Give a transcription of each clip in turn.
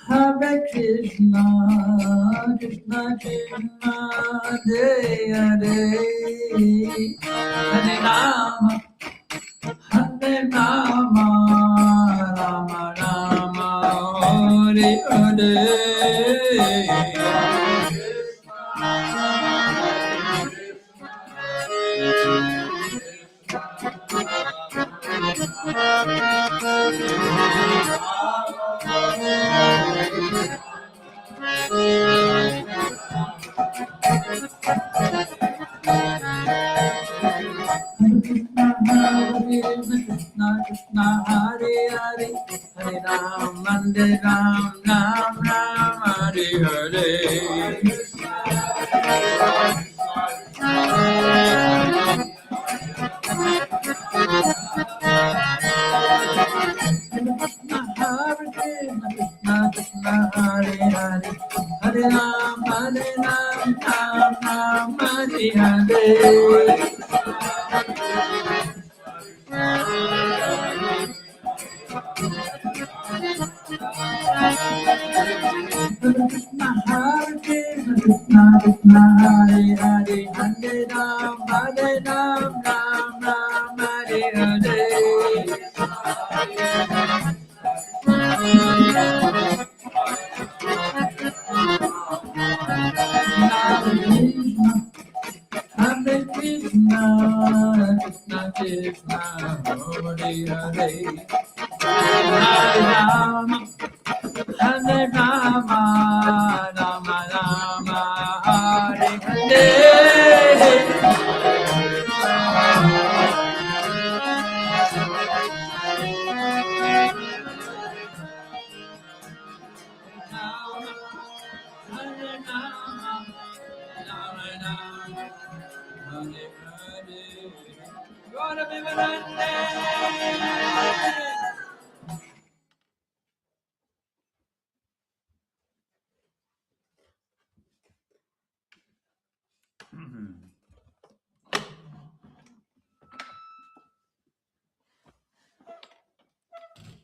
Hare Krishna, Krishna Krishna, Hare Hare, Hare Rama, Hare Rama, Rama Rama, Hare Hare. Krishna Krishna Hare Hare Hare Ram Hare Ram Ram Ram Hare Hare Krishna Hare Krishna Krishna Hare Hare Hare Ram Ram Ram Hare Hare Krishna Hare Krishna Krishna Hare Hare Hare Ram Ram Hare Hare Hare Krishna Krishna Krishna Hare Hare Hare Rama Hare Rama Rama Rama Hare Hare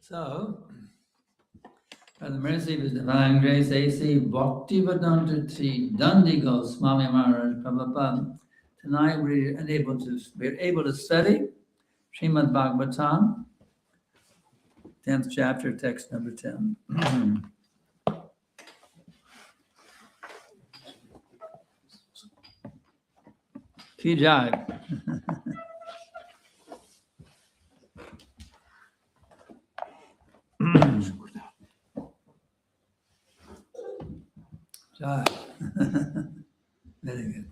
So, by the mercy of His Divine Grace, A.C. Bhaktivedanta Dandigo Swami Maharaj Prabhupada, tonight we're able to study Srimad Bhagavatam, 10th chapter, text number 10. Ki Jai. Jai. Very good.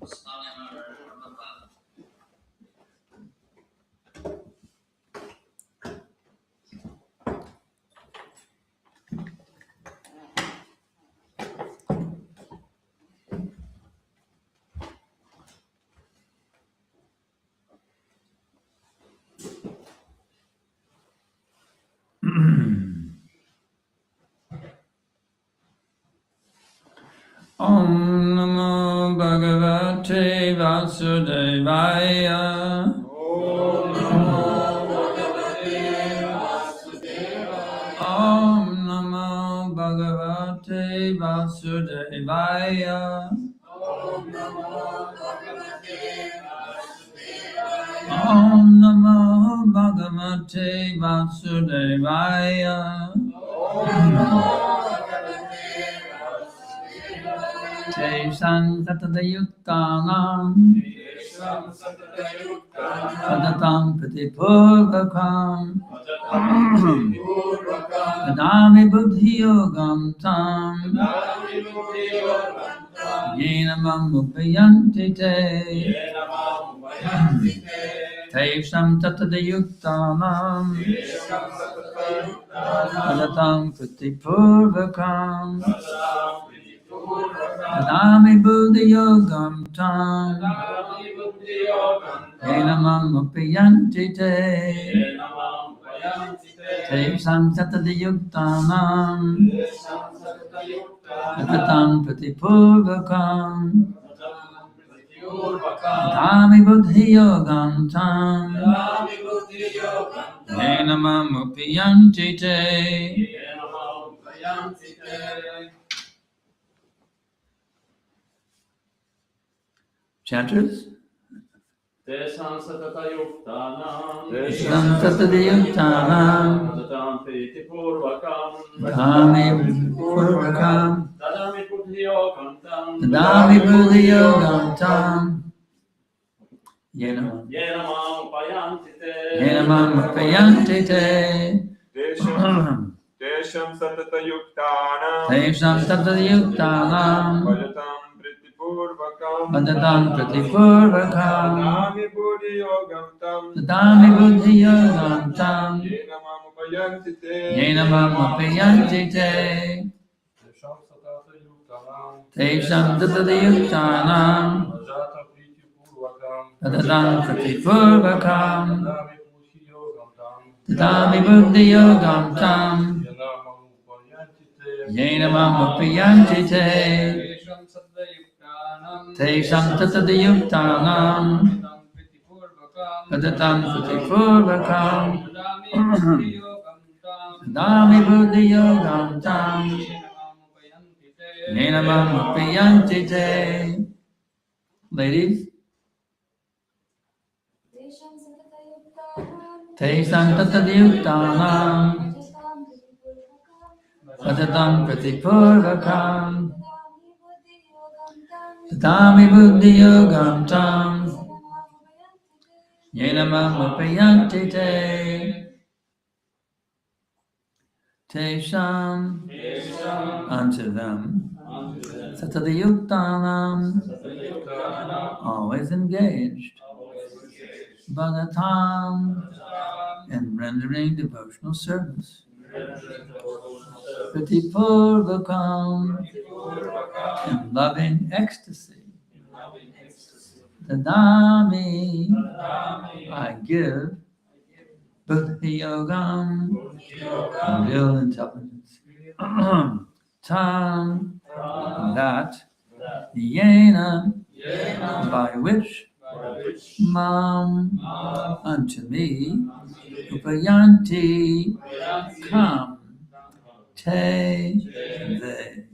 Om Namo Bhagavate Vasudevaya. Om Namo Bhagavate Vasudevaya. Om Namo Bhagavate Vasudevaya. Om Namo Bhagavate Vasudevaya. Om Namo Bhagavate Vasudevaya. Om Namo Tesham Satadayuktanam Sadatam Pratipurvakam Dadami Buddhi Yogam Tam Yena Mam Upayanti Te Tesham Satadayuktanam Sadatam Pratipurvakam Dadami Buddhi Yogam Tam Yena Mam Upayanti Te Tesham Satadayuktanam Sadatam Pratipurvakam Dami buddhi yogam tam. Yena mam upiyanti te. Chanters? Tesham satatayuktanam. Tesham satatayuktanam. Tadam priti purvakam. Dami purvakam. Tadami buddhiyogam tam. Dami buddhi yogam tam. Yena mam upayanti te. Yena mam upayanti te. Tesham satatayuktanam. Tesham satatayuktanam. Pritipurvakam. Vadatam pratipurvakam. Dami buddhi yogam tam. Dami buddhi yogam tam. Yena mam upayanti te. Yena mam upayanti te. Tesham satatayuktanam. Vadatam pratipurvakam. Dami buddhi yogam tam. Yena mam upayanti te. Tesham tattadayuktanam. Vadatam pratipurvakam. Dami buddhi yogam tam. Yena mam upayanti te. Ladies? Tesham tattadayuktanam. Vadatam pratipurvakam. Dami buddhi yogam tam. Yena mam upayanti te. Tesham unto them. Sattadayuktanam. Always engaged. Bhagatam in rendering devotional service. Pratipurvakam in loving ecstasy. Dadami I give. Buddhi yogam real intelligence. Tam that yena by which mam unto me upayanti come te they.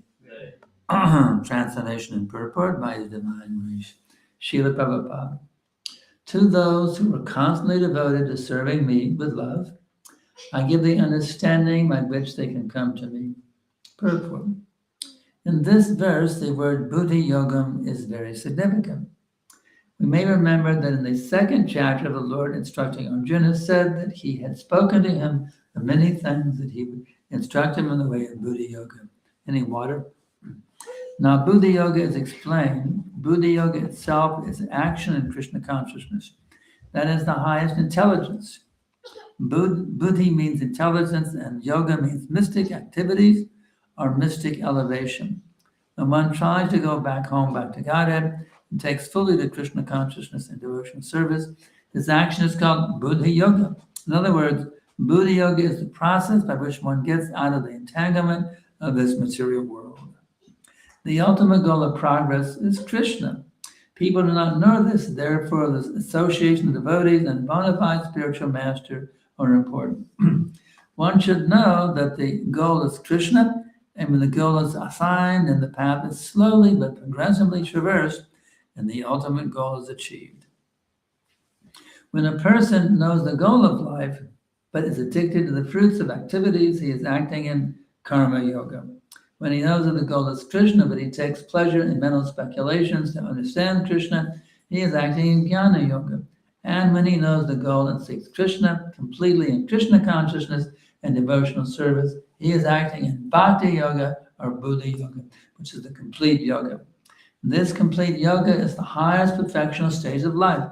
Translation and purport by His Divine Grace Srila Prabhupada. To those who are constantly devoted to serving me with love, I give the understanding by which they can come to me. Purport. In this verse, the word buddhi yogam is very significant. We may remember that in the second chapter, the Lord instructing Arjuna said that he had spoken to him of many things that he would instruct him in the way of buddhi yoga. Any water? Now, buddhi yoga is explained. Buddhi yoga itself is action in Krishna consciousness. That is the highest intelligence. Buddhi means intelligence, and yoga means mystic activities or mystic elevation. When one tries to go back home, back to Godhead, and takes fully to Krishna consciousness and devotional service, this action is called buddhi yoga. In other words, buddhi yoga is the process by which one gets out of the entanglement of this material world. The ultimate goal of progress is Krishna. People do not know this, therefore the association of devotees and bona fide spiritual master are important. One should know that the goal is Krishna, and when the goal is assigned, then the path is slowly but progressively traversed, and the ultimate goal is achieved. When a person knows the goal of life, but is addicted to the fruits of activities, he is acting in karma yoga. When he knows that the goal is Krishna, but he takes pleasure in mental speculations to understand Krishna, he is acting in jnana yoga. And when he knows the goal and seeks Krishna completely in Krishna consciousness and devotional service, he is acting in bhakti yoga or buddhi yoga, which is the complete yoga. This complete yoga is the highest perfectional stage of life.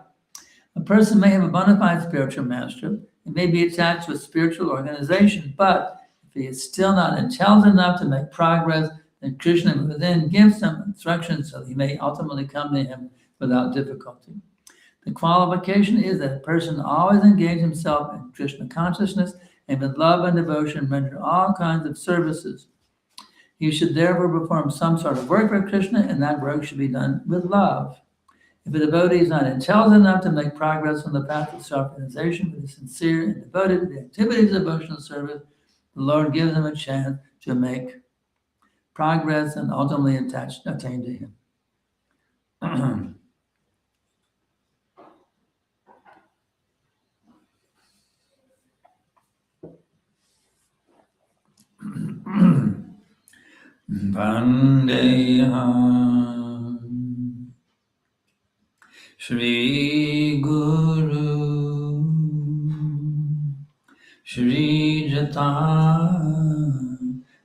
A person may have a bona fide spiritual master, and may be attached to a spiritual organization, but if he is still not intelligent enough to make progress, then Krishna within gives some instructions so he may ultimately come to him without difficulty. The qualification is that a person always engage himself in Krishna consciousness and with love and devotion render all kinds of services. He should therefore perform some sort of work for Krishna, and that work should be done with love. If a devotee is not intelligent enough to make progress on the path of self-realization, but is sincere and devoted to the activities of devotional service, the Lord gives him a chance to make progress and ultimately attain to him. Vandeham Shri Guru Shri Jata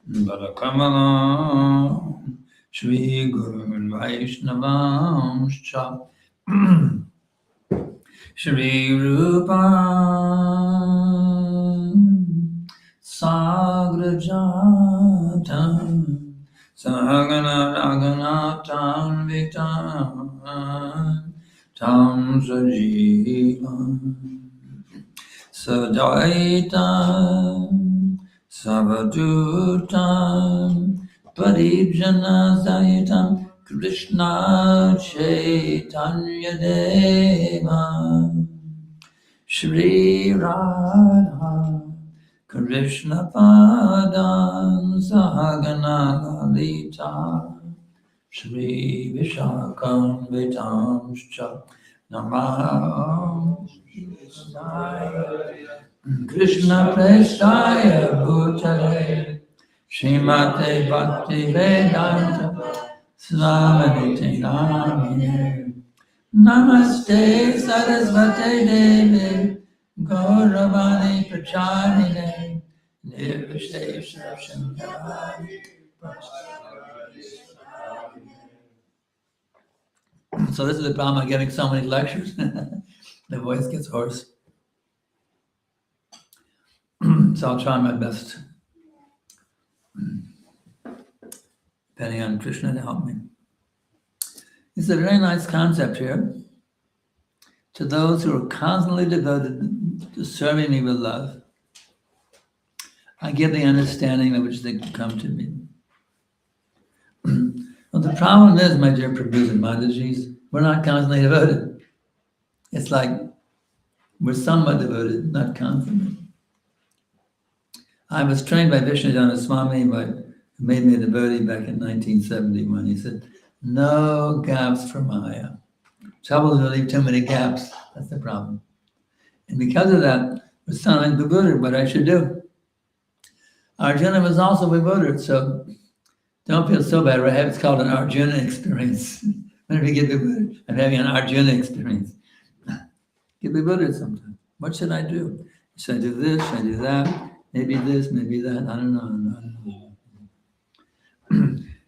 Balakamala Shri Guru Vaishnavam Shri Rupa Sagrajatam Sahagana Raghunathan Vitam Tam Sajivam Sadaitam Savadutam Parijana Sayitam Krishna Chaitanya Deva Shri Radha Krishna Padam Sahagana Lalita Shri Vishakam Vitamscha Namah Krishna Prestaya Bhutale Srimate Bhakti Vedanta Swaminiti Namine Namaste Sarasvate Devi Gauravani Pracharine Nirvishesha Shankari. So this is the problem of giving so many lectures. The voice gets hoarse. So I'll try my best, depending on Krishna to help me. It's a very nice concept here. To those who are constantly devoted to serving me with love, I give the understanding by which they come to me. Well, the problem is, my dear Prabhus and Madhajis, we're not constantly devoted. It's like we're somewhat devoted, not constantly. I was trained by Vishnudana Swami, who made me a devotee back in 1971. He said, no gaps for Maya. Trouble is we leave too many gaps. That's the problem. And because of that, we're sounding bewildered what I should do. Arjuna was also bewildered, so don't feel so bad. It's called an Arjuna experience. Whenever you get bewildered, I'm having an Arjuna experience. Get bewildered sometimes. What should I do? Should I do this? Should I do that? Maybe this, maybe that. I don't know.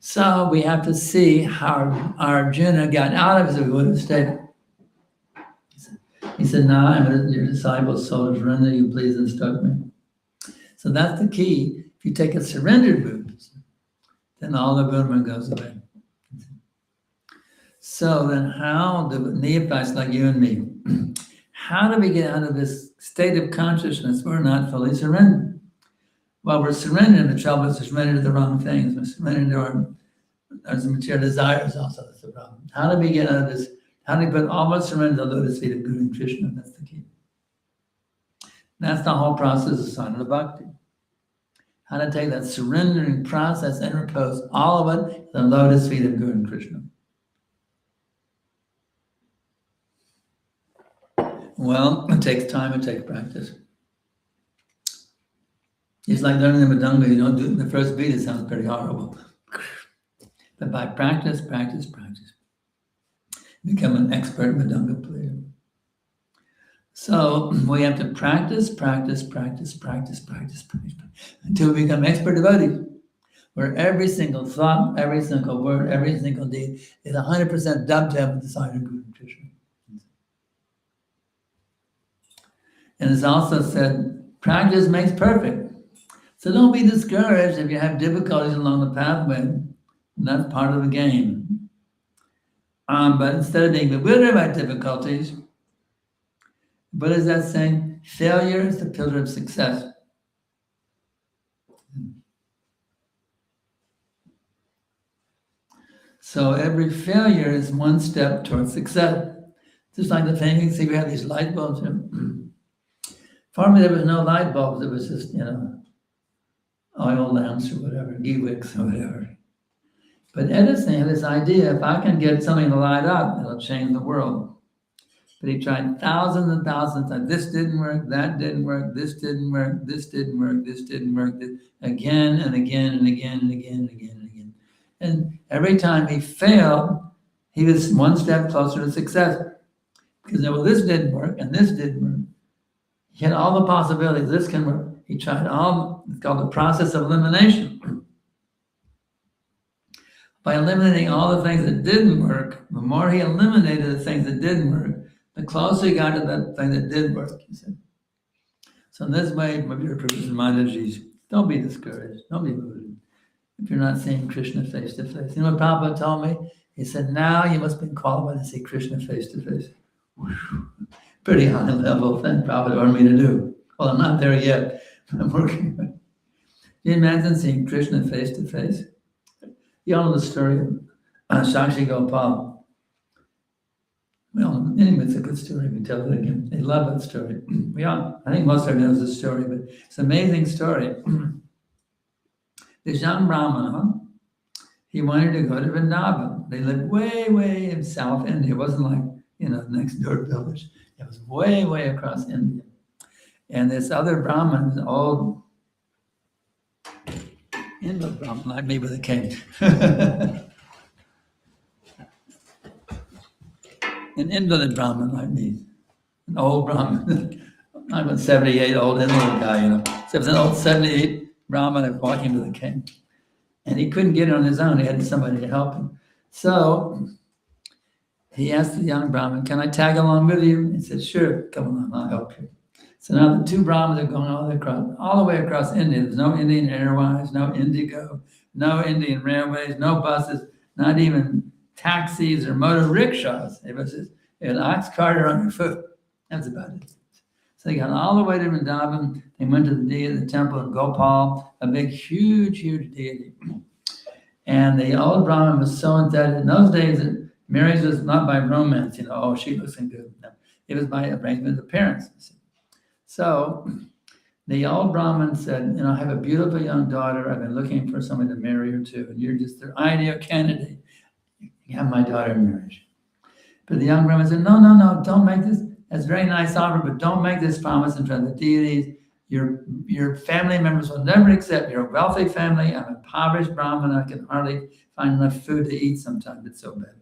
So we have to see how Arjuna got out of his bewildered state. He said, "Now I'm your disciple, soul of surrender. You please instruct me." So that's the key. If you take a surrendered mood, then all the bewilderment goes away. So then how do neophytes like you and me, how do we get out of this state of consciousness we're not fully surrendered? Well, we're surrendering. The trouble is we're surrendering to the wrong things. We're surrendering to our material desires also. That's the problem. How do we get out of this? How do we put all our surrender to the lotus feet of Guru and Krishna? That's the key. That's the whole process of sadhana bhakti. How to take that surrendering process and repose all of it at the lotus feet of Guru and Krishna. Well, it takes time, it takes practice. It's like learning the Madanga, you don't do it in the first beat, it sounds pretty horrible. But by practice, become an expert Madanga player. So we have to practice until we become expert devotees, where every single thought, every single word, every single deed is 100% dovetailed with the sign of Guru and Krishna. And it's also said, practice makes perfect. So don't be discouraged if you have difficulties along the pathway. That's part of the game. But instead of being bewildered by difficulties, what is that saying? Failure is the pillar of success. So every failure is one step towards success. Just like the thing, you see, we have these light bulbs. For me, there was no light bulbs. It was just, oil lamps or whatever, ghee wicks or whatever. But Edison had this idea, if I can get something to light up, it'll change the world. But he tried thousands and thousands of times. This didn't work, that didn't work, this didn't work, this didn't work, this didn't work, again and again and again and again and again and again. And every time he failed, he was one step closer to success. Because, well, this didn't work and this didn't work. He had all the possibilities, this can work. He tried all, it's called the process of elimination. By eliminating all the things that didn't work, the more he eliminated the things that didn't work, the closer he got to that thing that did work, he said. So in this way, maybe your Krishna Mataji's, don't be discouraged, don't be moved. If you're not seeing Krishna face to face. You know what Prabhupada told me? He said, now you must be qualified to see Krishna face to face. Pretty high level thing Prabhupada wanted me to do. Well, I'm not there yet, but I'm working. Can you imagine seeing Krishna face to face? You all know the story of Shakshi Gopal. Well, anyway, it's a good story. We tell it again. They love that story. I think most everyone knows the story, but it's an amazing story. This young Brahmana, he wanted to go to Vrindavan. They lived way, way in South India. It wasn't like, next door village. It was way, way across India. And this other Brahmin, an old Indo Brahmin, like me with a cane. An invalid Brahmin like me, an old Brahmin. I'm a 78 old invalid guy, So it was an old 78 Brahmin walking with a cane. And he couldn't get it on his own. He had somebody to help him. So he asked the young Brahmin, can I tag along with you? He said, sure, come along, I'll help you. So now the two Brahmins are going all the way across India. There's no Indian Airlines, no Indigo, no Indian railways, no buses, not even taxis or motor rickshaws. It was just an ox cart on your foot. That's about it. So they got all the way to Vrindavan. They went to the temple of Gopal, a big, huge, huge deity. And the old Brahmin was so indebted. In those days, marriage was not by romance, oh, she looks good. No. It was by arrangement of the parents. So the old Brahmin said, I have a beautiful young daughter. I've been looking for someone to marry her to, and you're just their ideal candidate. You have my daughter in marriage. But the young Brahmin said, no, don't make this. That's a very nice offer, but don't make this promise in front of the deities. Your family members will never accept. You're a wealthy family. I'm a impoverished Brahmin. I can hardly find enough food to eat sometimes. It's so bad.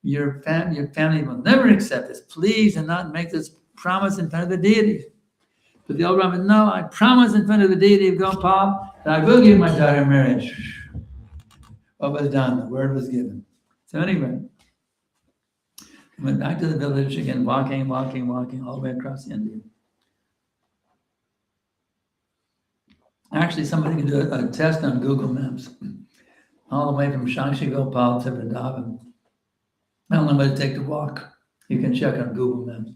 Your family will never accept this. Please do not make this promise in front of the deities. But the old Brahmin, no, I promise in front of the deity of Gopal that I will give my daughter in marriage. What was done? The word was given. So anyway, I went back to the village again, walking all the way across India. Actually, somebody can do a test on Google Maps, all the way from Shakshi Gopal to Vrindavan. I don't know what it takes to walk. You can check on Google Maps.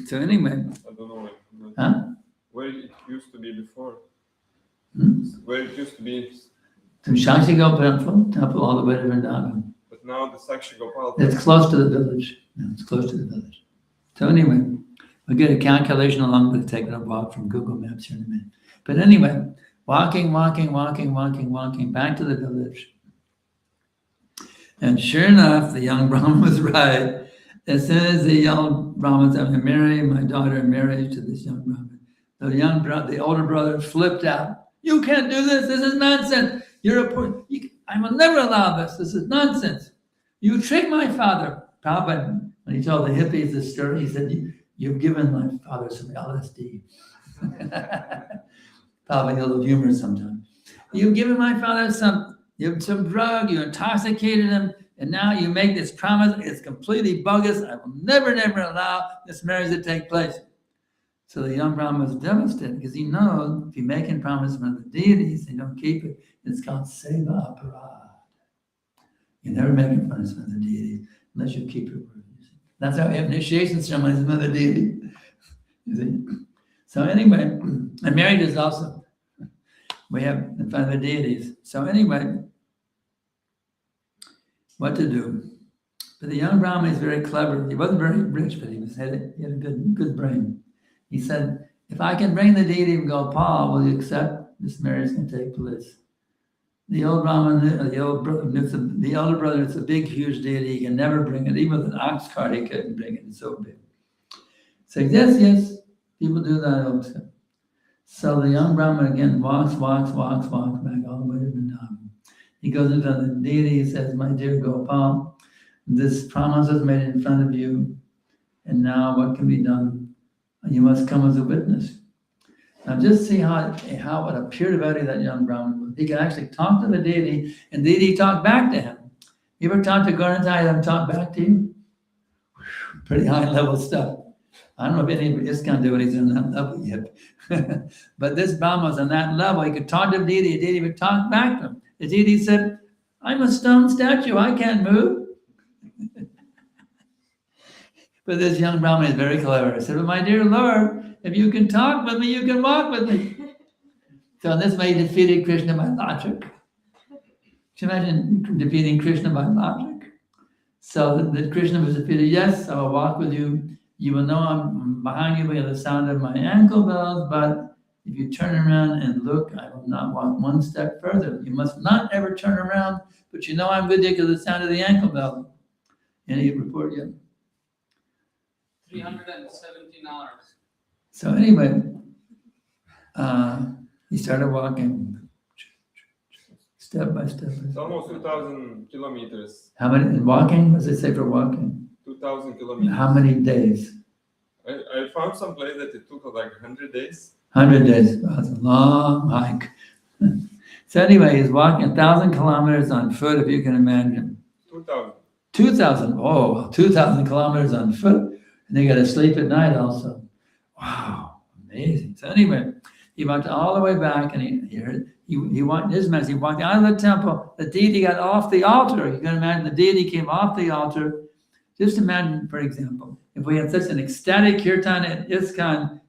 So anyway. I don't know. Huh? Where it used to be before. Where it used to be. From Shakshi Gopal temple all the way to Vrindavan. But now the Shakshi Gopal. It's close to the village. Yeah, it's close to the village. So anyway, we'll get a calculation along with taking a walk from Google Maps here in a minute. But anyway, walking back to the village. And sure enough, the young Brahmin was right. As soon as the young Brahmin said, I'm going to marry my daughter in marriage to this young Brahmin, the older brother flipped out. You can't do this. This is nonsense. I will never allow this. This is nonsense. You tricked my father. Prabhupada, when he told the hippies this story, he said, you've given my father some LSD. Probably a little humor sometimes. You've given my father some drug, you intoxicated him, and now you make this promise. It's completely bogus. I will never allow this marriage to take place. So the young Brahmin was devastated because he knows if you make a promise from the deities, they don't keep it. It's called seva aparad. You never make a promise from the deities unless you keep your word. That's how initiation ceremonies from the deity. You see? So anyway, and marriage is also, we have in front of the deities. So anyway, what to do. But the young Brahmin is very clever. He wasn't very rich, but he had a good brain. He said, if I can bring the deity of Gopal, will you accept this marriage can take place? The old Brahmin, the elder brother, it's a big, huge deity. He can never bring it. Even with an ox cart, he couldn't bring it. It's so big. Says, yes, people do that also. So the young Brahmin again walks back all the way to Vrindavan. He goes into the deity, he says, my dear Gopal, this promise is made in front of you, and now what can be done? You must come as a witness. Now just see how what a pure devotee that young Brahmin was. He could actually talk to the deity, and the deity talked back to him. You ever talk to Gauranitai and talk back to you? Pretty high level stuff. I don't know if any of this can do it, he's on that level yet. But this Brahma was on that level. He could talk to the deity would talk back to him. The deity said, I'm a stone statue, I can't move. But this young Brahmin is very clever. He said, well, my dear Lord, if you can talk with me, you can walk with me. So in this way, he defeated Krishna by logic. Can you imagine defeating Krishna by logic? So that Krishna was defeated. Yes, I will walk with you. You will know I'm behind you by the sound of my ankle bells, but if you turn around and look, I will not walk one step further. You must not ever turn around, but you know I'm with you because of the sound of the ankle bell. Any report yet? 317 hours. So anyway, he started walking step by step. It's almost 2,000 kilometers. How many walking? What does it say for walking? 2,000 kilometers. How many days? I found some place that it took like 100 days. 100 days. That's a long hike. So anyway, he's walking 1,000 kilometers on foot, if you can imagine. 2,000. 2,000. Oh, 2,000 kilometers on foot. And they got to sleep at night also. Wow, amazing. So anyway, he walked all the way back, and he walked. This man, he walked out of the temple. The deity got off the altar. You can imagine the deity came off the altar. Just imagine, for example, if we had such an ecstatic kirtan at ISKCON,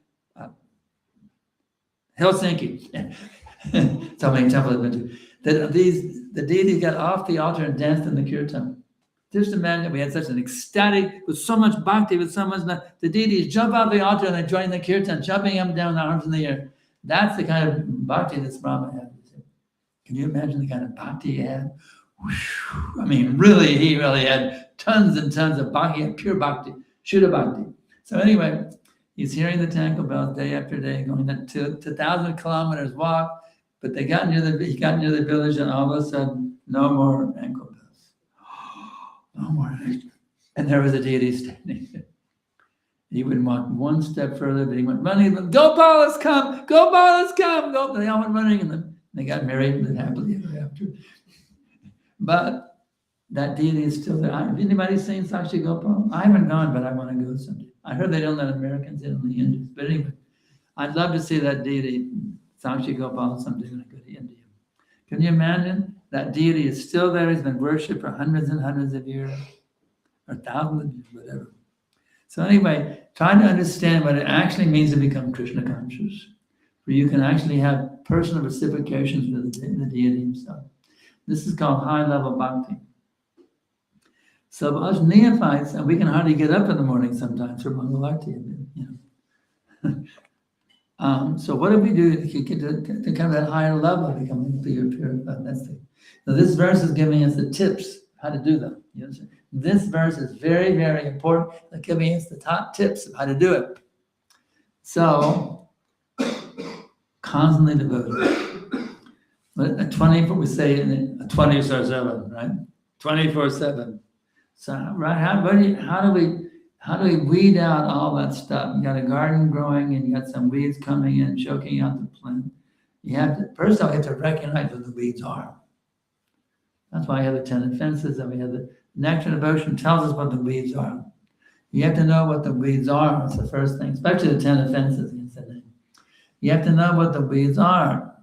Helsinki, so many temples I've been to, that the deity got off the altar and danced in the kirtan. Just imagine we had such an ecstatic, with so much bhakti, with so much, the deities jump out the altar and they join the kirtan, jumping up and down, the arms in the air. That's the kind of bhakti this Brahma had. Can you imagine the kind of bhakti he had? I mean, really, he really had tons and tons of bhakti, pure bhakti, Shuddha bhakti. So anyway, he's hearing the ankle bells day after day, going to 1,000 kilometers walk, but he got near the village, and all of a sudden, no more ankle bells. No more. And there was a deity standing there. He wouldn't walk one step further, but he went running. Gopal has come! Gopal has come! They all went running, and they got married and lived happily ever after. But that deity is still there. Have anybody seen Sakshi Gopal? I haven't gone, but I want to go someday. I heard they don't let Americans in, only Indians. But anyway, I'd love to see that deity, Sakshi Gopal, someday when I go to India. Can you imagine? That deity is still there. He's been worshipped for hundreds and hundreds of years, or thousands of years, whatever. So anyway, try to understand what it actually means to become Krishna conscious, where you can actually have personal reciprocations with the deity himself. This is called high-level bhakti. So us neophytes, and we can hardly get up in the morning sometimes for Mangalarti, so what do we do to get to come to that higher level, becoming purified? That's the. Now this verse is giving us the tips how to do them. You understand? This verse is very, very important. It's giving us the top tips of how to do it. So, constantly devoted. But 24, we say 24/7, right? 24/7. So, right? How do we weed out all that stuff? You got a garden growing, and you got some weeds coming in, choking out the plant. You have to first of all, you have to recognize what the weeds are. That's why I have the 10 offenses, and we have the nectar devotion tells us what the weeds are. You have to know what the weeds are. That's the first thing, especially the 10 offenses against the name. You have to know what the weeds are.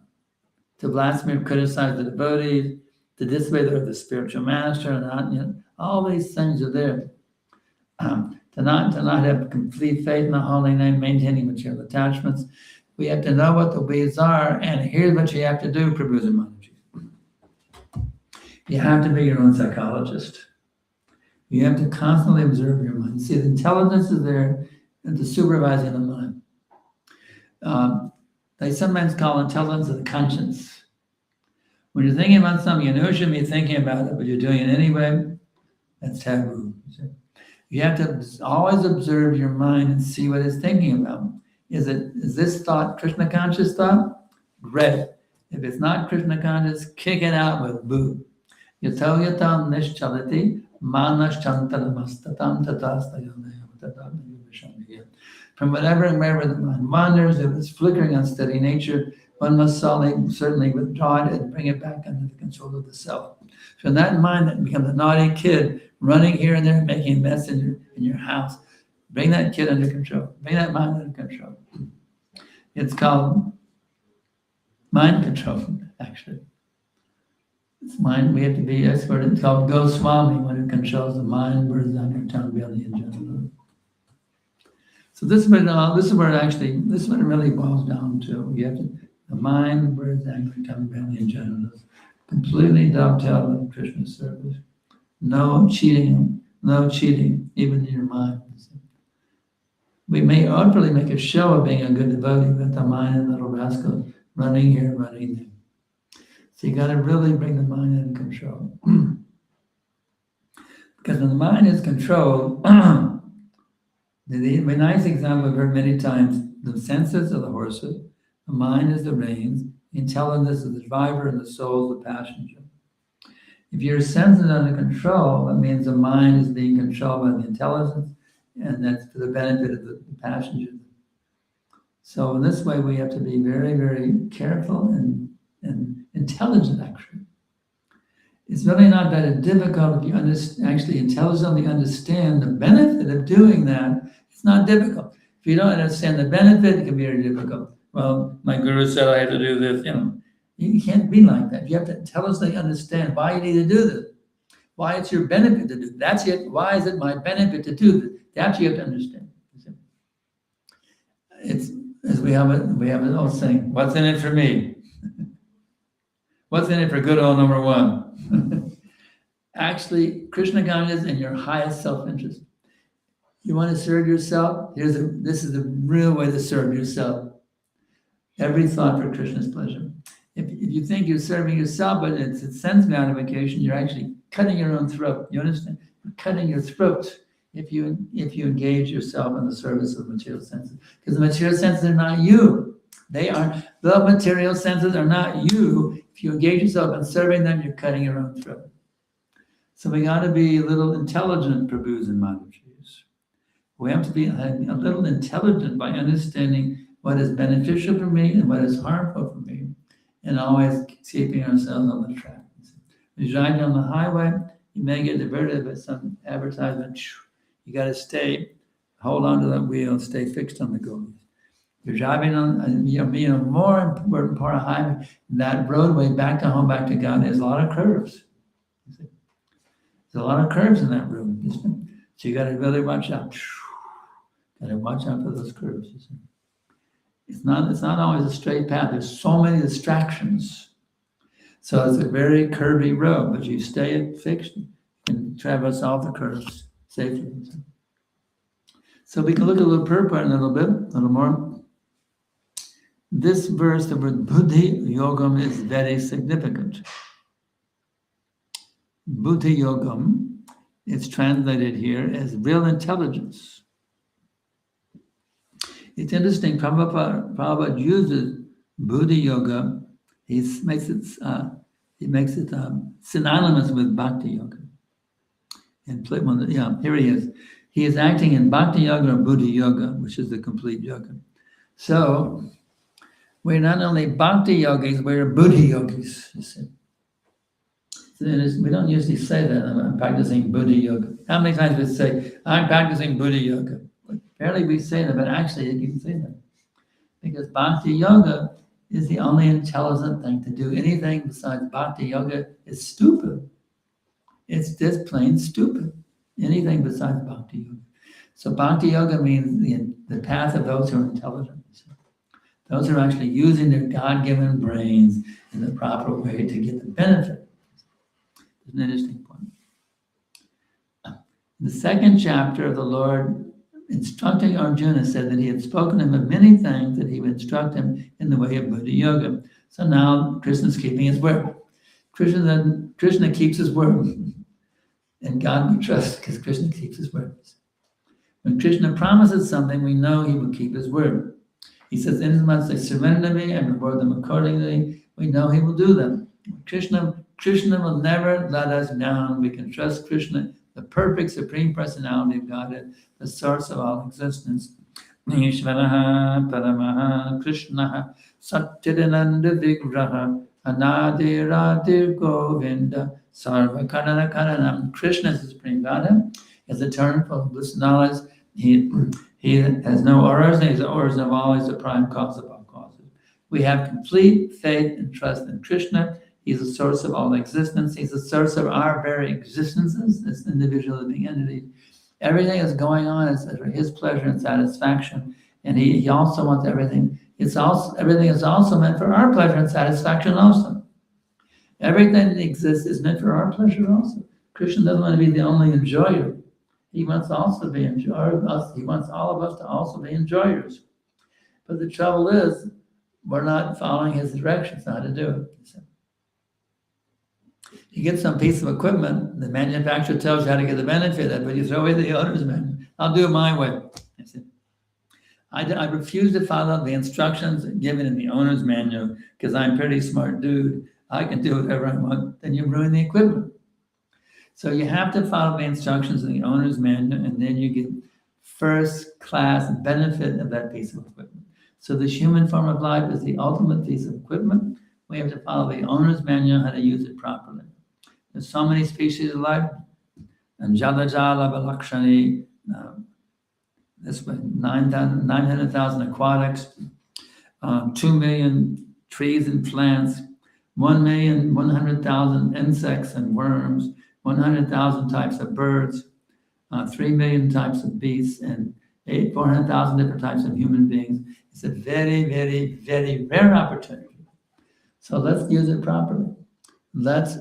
To blaspheme or criticize the devotees, to disobey the spiritual master, and all these things are there. To not have complete faith in the holy name, maintaining material attachments. We have to know what the weeds are, and here's what you have to do, Prabhu's Manaji. You have to be your own psychologist. You have to constantly observe your mind. See, the intelligence is there to supervising the mind. They sometimes call intelligence the conscience. When you're thinking about something, you know you shouldn't be thinking about it, but you're doing it anyway, that's taboo. You have to always observe your mind and see what it's thinking about. Is this thought Krishna conscious thought? Great. If it's not Krishna conscious, kick it out with boo. Yato yatam nischalati manashchantalamastam tatastayam. From wherever the mind wanders, if it's flickering unsteady nature, one must certainly withdraw it and bring it back under the control of the self. So in that mind that becomes a naughty kid, running here and there, making a mess in your house, bring that kid under control. Bring that mind under control. It's called mind control, actually. It's mind. We have to be expert. It's called Goswami, one who controls the mind, words, anger, tongue, belly, and genital. So this is what it really boils down to. You have to the mind, words, anger, tongue, belly, and genitals completely dovetail with Krishna's service. No cheating, even in your mind. We may outwardly make a show of being a good devotee, but the mind and little rascal running here, running there. So you got to really bring the mind in control. Because when the mind is controlled, the nice example we've heard many times, the senses are the horses, the mind is the reins, the intelligence is the driver, and the soul is the passenger. If your senses are under control, that means the mind is being controlled by the intelligence, and that's for the benefit of the passenger. So in this way, we have to be very, very careful and intelligent, actually. It's really not that difficult if you actually intelligently understand the benefit of doing that. It's not difficult. If you don't understand the benefit, it can be very difficult. Well, my guru said I had to do this, You can't be like that. You have to intelligently understand why you need to do this, why it's your benefit to do it. That's it. Why is it my benefit to do this? That's what you have to understand. It's as we have an old saying, what's in it for me? What's in it for good old number one? Actually, Krishna consciousness in your highest self-interest. You want to serve yourself? This is the real way to serve yourself. Every thought for Krishna's pleasure. If you think you're serving yourself, but it's a sense gratification, you're actually cutting your own throat. You understand? You're cutting your throat if you engage yourself in the service of material senses. Because the material senses are not you. The material senses are not you. If you engage yourself in serving them, you're cutting your own throat. So we got to be a little intelligent, Prabhus and Mataji's. We have to be a little intelligent by understanding what is beneficial for me and what is harmful for me, and always keeping ourselves on the track. When you're driving on the highway, you may get diverted by some advertisement. You got to hold on to that wheel, stay fixed on the goal. You're driving on, more important part of highway. That roadway back to home, back to God, there's a lot of curves. There's a lot of curves in that road. So you got to really watch out. Got to watch out for those curves. It's not always a straight path. There's so many distractions. So it's a very curvy road, but you stay fixed and traverse all the curves safely. So we can look at a little purport in a little more. This verse, the word buddhi yogam, is very significant. Buddhi yogam is translated here as real intelligence. It's interesting, Prabhupada uses buddhi yoga. He makes it synonymous with bhakti yoga. And here he is. He is acting in bhakti yoga or buddhi yoga, which is the complete yoga. So we're not only bhakti yogis, we're buddhi yogis. You see. We don't usually say that. I'm practicing buddhi yoga. How many times we say, I'm practicing buddhi yoga? Apparently we say that, but actually you can say that. Because bhakti yoga is the only intelligent thing. To do anything besides bhakti yoga is stupid. It's just plain stupid. Anything besides bhakti yoga. So bhakti yoga means the path of those who are intelligent. Those who are actually using their God-given brains in the proper way to get the benefit. It's an interesting point. In the second chapter, the Lord, instructing Arjuna, said that he had spoken to him of many things that he would instruct him in the way of Buddha Yoga. So now Krishna's keeping his word. Krishna keeps his word. And God we trust because Krishna keeps his words. When Krishna promises something, we know he will keep his word. He says, inasmuch as they surrender to me and reward them accordingly, we know he will do them. Krishna will never let us down. We can trust Krishna, the perfect Supreme Personality of Godhead, the source of all existence. Ishvaraha Paramaha Krishna Satchidananda Vigraha Anadiradir Govinda Sarva Karana Karanam. Krishna is the Supreme Godhead, is eternal, full of bliss knowledge. He has no origin, he's the origin of all, he's the prime cause of all causes. We have complete faith and trust in Krishna. He's the source of all existence. He's the source of our very existences, this individual living entity. Everything is going on is for his pleasure and satisfaction. And he also wants everything. Everything is also meant for our pleasure and satisfaction also. Everything that exists is meant for our pleasure also. Krishna doesn't want to be the only enjoyer. He wants also to be enjoyer. He wants all of us to also be enjoyers. But the trouble is, we're not following his directions on how to do it. You get some piece of equipment, the manufacturer tells you how to get the benefit of it, but you throw away the owner's manual. I'll do it my way. I refuse to follow the instructions given in the owner's manual because I'm a pretty smart dude. I can do whatever I want. Then you ruin the equipment. So you have to follow the instructions in the owner's manual, and then you get first class benefit of that piece of equipment. So this human form of life is the ultimate piece of equipment. We have to follow the owner's manual how to use it properly. There's so many species of life, and Jalajala Balakshani, this way, 900,000 aquatics, 2 million trees and plants, 1,100,000 insects and worms, 100,000 types of birds, 3 million types of beasts, and 400,000 different types of human beings. It's a very, very, very rare opportunity. So let's use it properly. Let's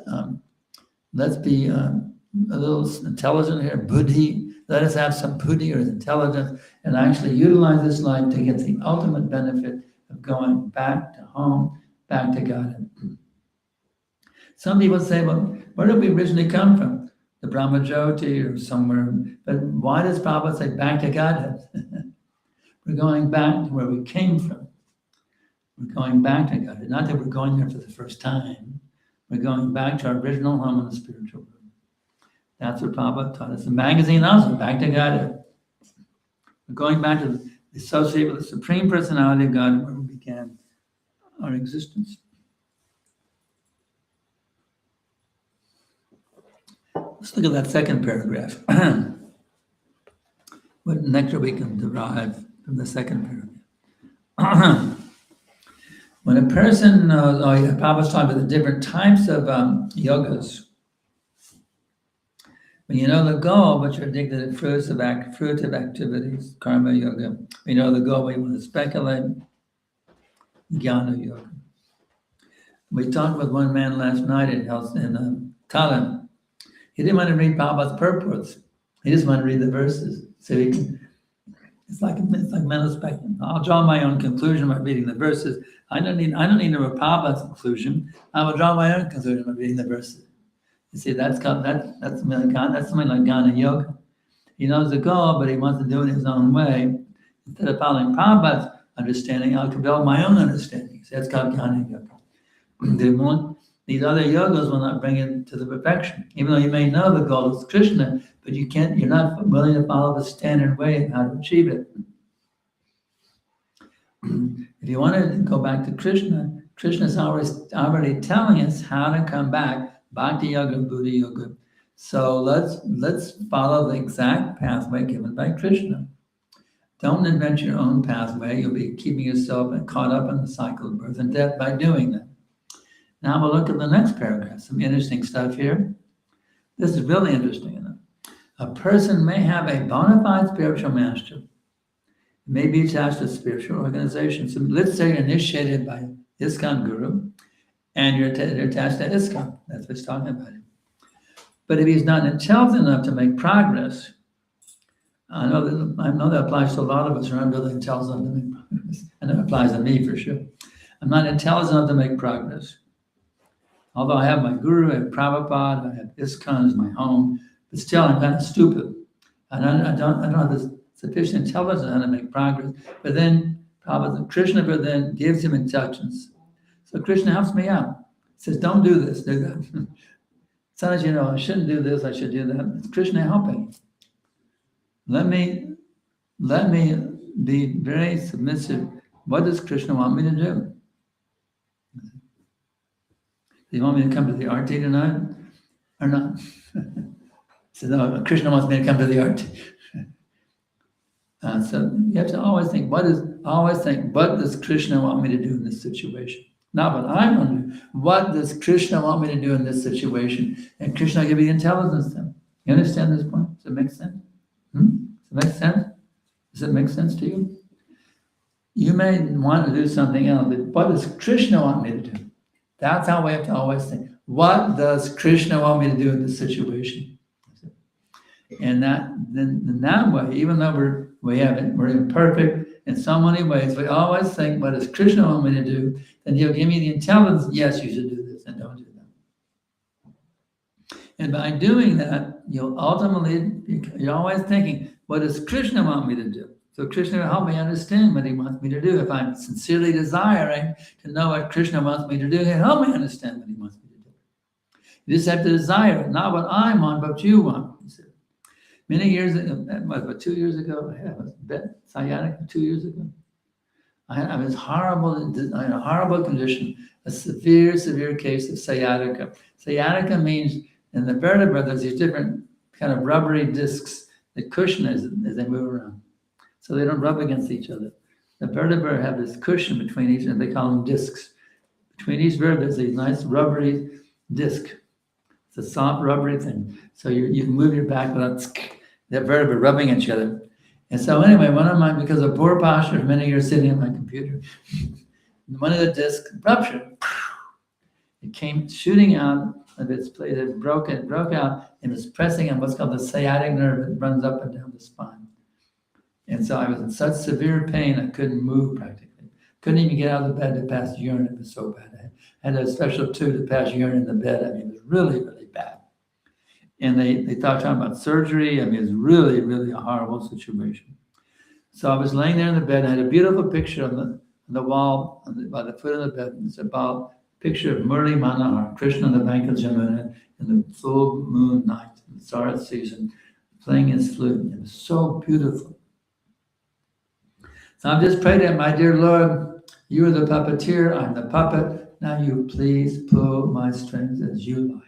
be a little intelligent here, buddhi. Let us have some buddhi or intelligence and actually utilize this life to get the ultimate benefit of going back to home, back to God. Some people say, well, where did we originally come from? The Brahmajyoti or somewhere. But why does Prabhupada say back to Godhead? We're going back to where we came from. We're going back to Godhead. Not that we're going there for the first time. We're going back to our original home in the spiritual world. That's what Prabhupada taught us. The magazine also, back to Godhead. We're going back to associate with the Supreme Personality of God where we began our existence. Let's look at that second paragraph. What nectar we can derive from the second paragraph. When a person knows, Prabhupada's talking about the different types of yogas. When you know the goal, but you're addicted to fruitive activities, karma yoga. We know the goal, we want to speculate, jnana yoga. We talked with one man last night in Thailand. He didn't want to read Prabhupada's purports. He just wanted to read the verses. So he can, it's like mental spectrum. I'll draw my own conclusion by reading the verses. I don't need to read Prabhupada's conclusion. I will draw my own conclusion by reading the verses. You see, that's something like jnana yoga. He knows the goal, but he wants to do it his own way. Instead of following Prabhupada's understanding, I'll develop my own understanding. So that's called jnana yoga. These other yogas will not bring it to the perfection. Even though you may know the goal is Krishna, but you're not willing to follow the standard way of how to achieve it. If you want to go back to Krishna, Krishna's already telling us how to come back, Bhakti Yoga, Buddha Yoga. So let's follow the exact pathway given by Krishna. Don't invent your own pathway. You'll be keeping yourself caught up in the cycle of birth and death by doing that. Now we'll look at the next paragraph. Some interesting stuff here. This is really interesting enough. A person may have a bona fide spiritual master, may be attached to a spiritual organization. So let's say you're initiated by ISKCON Guru, and you're attached to ISKCON. That's what he's talking about. But if he's not intelligent enough to make progress, I know that applies to a lot of us who aren't really intelligent enough to make progress. And it applies to me for sure. I'm not intelligent enough to make progress. Although I have my guru, I have Prabhupada, I have ISKCON as my home, but still I'm kind of stupid. And I don't have this sufficient intelligence on how to make progress. But then Krishna then gives him intelligence. So Krishna helps me out. He says, don't do this, do that. Sometimes, I shouldn't do this, I should do that. It's Krishna helping. Let me be very submissive. What does Krishna want me to do? Do you want me to come to the arti tonight or not? So no, Krishna wants me to come to the arti. So you have to always think, what does Krishna want me to do in this situation? Not what I want to do. What does Krishna want me to do in this situation? And Krishna will give you the intelligence then. You understand this point? Does it make sense? Does it make sense? Does it make sense to you? You may want to do something else, but what does Krishna want me to do? That's how we have to always think. What does Krishna want me to do in this situation? And in that way, even though we're imperfect in so many ways, we always think, what does Krishna want me to do? Then he'll give me the intelligence, yes, you should do this, and don't do that. And by doing that, you're always thinking, what does Krishna want me to do? So Krishna will help me understand what he wants me to do. If I'm sincerely desiring to know what Krishna wants me to do, he'll help me understand what he wants me to do. You just have to desire it, not what I want, but what you want. Many years ago, about 2 years ago, I was sciatica 2 years ago. I was horrible, I had a horrible condition, a severe case of sciatica. Sciatica means in the vertebra, there's these different kind of rubbery discs that cushion as they move around. So they don't rub against each other. The vertebrae have this cushion between each, and they call them discs. Between each vertebra, there's a nice rubbery disc. It's a soft rubbery thing. So you can move your back without the vertebrae rubbing each other. And so anyway, because of poor posture for many years sitting on my computer, one of the discs ruptured. It came shooting out of its place. It broke out and was pressing on what's called the sciatic nerve that runs up and down the spine. And so I was in such severe pain, I couldn't move practically. Couldn't even get out of the bed to pass urine. It was so bad. I had a special tube to pass urine in the bed. I mean, it was really, really bad. And they talked about surgery. I mean, it was really, really a horrible situation. So I was laying there in the bed. I had a beautiful picture on the wall by the foot of the bed. It's about a picture of Murli Manohar, Krishna on the bank of Jamuna in the full moon night, in the Sarat season, playing his flute. It was so beautiful. So I'm just praying to him, my dear Lord, you are the puppeteer, I'm the puppet. Now you please pull my strings as you like.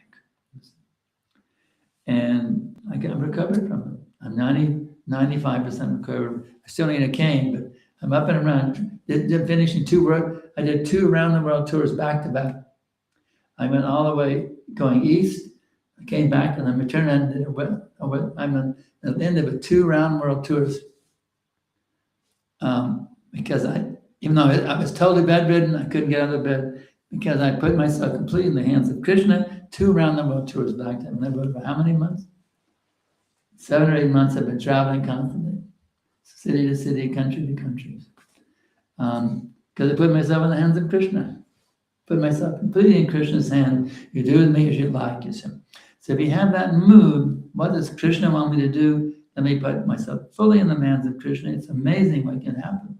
And I got recovered from it. I'm 95% recovered. I still need a cane, but I'm up and around. Finishing I did 2 around the world tours back to back. I went all the way going east. I came back and I returned and I'm at the end of it, 2 round world tours. Because even though I was totally bedridden, I couldn't get out of bed because I put myself completely in the hands of Krishna. 2 round the world tours back to him. I wrote for how many months? 7 or 8 months. I've been traveling constantly, city to city, country to country. Because I put myself in the hands of Krishna. Put myself completely in Krishna's hand. You do with me as you like, you see. So if you have that mood, what does Krishna want me to do? Let me put myself fully in the hands of Krishna. It's amazing what can happen.